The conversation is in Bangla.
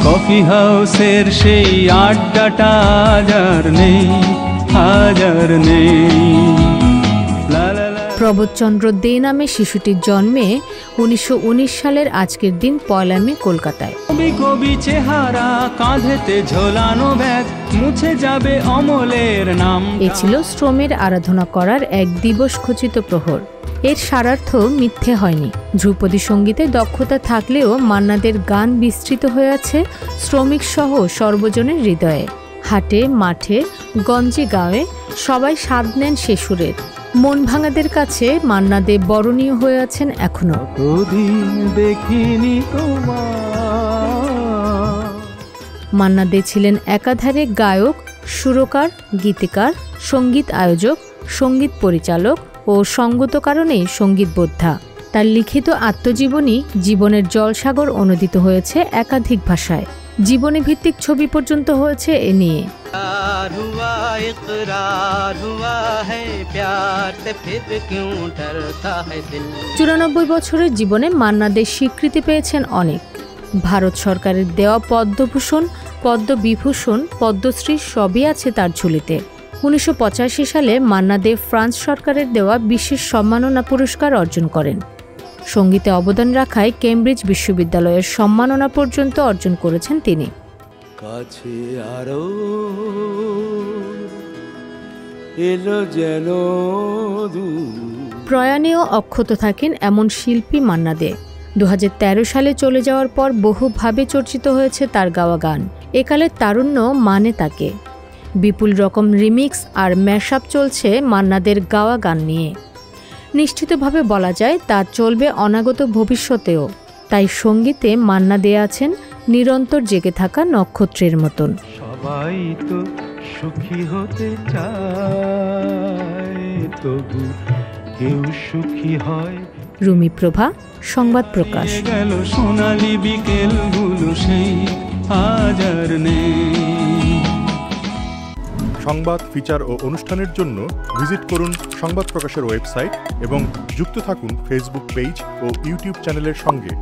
কফি হাউসের সেই আড্ডাটা হাজার নেই, হাজার নেই। প্রবোধচন্দ্র দে নামে শিশুটির জন্মে 1919 সালের আজকের দিন 1 মে কলকাতায়। কবি কবি চেহারা, কাঁধেতে ঝোলানো ব্যাগ, মুছে যাবে অমলের নাম। এ ছিল শ্রমের আরাধনা করার এক দিবস খচিত প্রহর। এর সারার্থ মিথ্যে হয়নি। ধ্রুপদী সঙ্গীতে দক্ষতা থাকলেও মান্নাদের গান বিস্তৃত হয়ে আছে শ্রমিক সহ সর্বজনের হৃদয়ে। হাটে মাঠে গঞ্জে গাঁয়ে সবাই স্বাদ নেন সে সুরের। মন ভাঙাদের কাছে মান্না দে বরণীয় হয়ে আছেন এখনো। মান্না দে ছিলেন একাধারে গায়ক, সুরকার, গীতিকার, সঙ্গীত আয়োজক, সঙ্গীত পরিচালক ও সঙ্গত কারণেই সঙ্গীত বোদ্ধা। তার লিখিত আত্মজীবনী জীবনের জলসাগর অনুদিত হয়েছে একাধিক ভাষায়। জীবনী ভিত্তিক ছবি পর্যন্ত হয়েছে এ নিয়ে। 94 বছরের জীবনে মান্না দে স্বীকৃতি পেয়েছেন অনেক। ভারত সরকারের দেওয়া পদ্মভূষণ, পদ্মবিভূষণ, পদ্মশ্রী সবই আছে তার ঝুলিতে। 1985 সালে মান্না দে ফ্রান্স সরকারের দেওয়া বিশেষ সম্মাননা পুরস্কার অর্জন করেন। সঙ্গীতে অবদান রাখায় কেমব্রিজ বিশ্ববিদ্যালয়ের সম্মাননা পর্যন্ত অর্জন করেছেন তিনি। প্রয়াণেও অক্ষত থাকেন এমন শিল্পী মান্না দে। 2013 সালে চলে যাওয়ার পর বহুভাবে চর্চিত হয়েছে তার গাওয়া গান। একালের তারুণ্য মানে তাকে। বিপুল রকম রিমিক্স আর ম্যাশআপ চলছে মান্নাদের গাওয়া গান নিয়ে। নিশ্চিতভাবে বলা যায় তা চলবে অনাগত ভবিষ্যতেও। তাই সঙ্গীতে মান্না দে আছেন নিরন্তর জেগে থাকা নক্ষত্রের মতন। সবাই তো সুখী হতে চায়, তবু কেউ সুখী হয়। রুমি প্রভা, সংবাদ প্রকাশ। গেল সোনালি বিকেলগুলো সেই হাজার নেই। সংবাদ, ফিচার ও অনুষ্ঠানের জন্য ভিজিট করুন সংবাদ প্রকাশের ওয়েবসাইট এবং যুক্ত থাকুন ফেসবুক পেজ ও ইউটিউব চ্যানেলের সঙ্গে।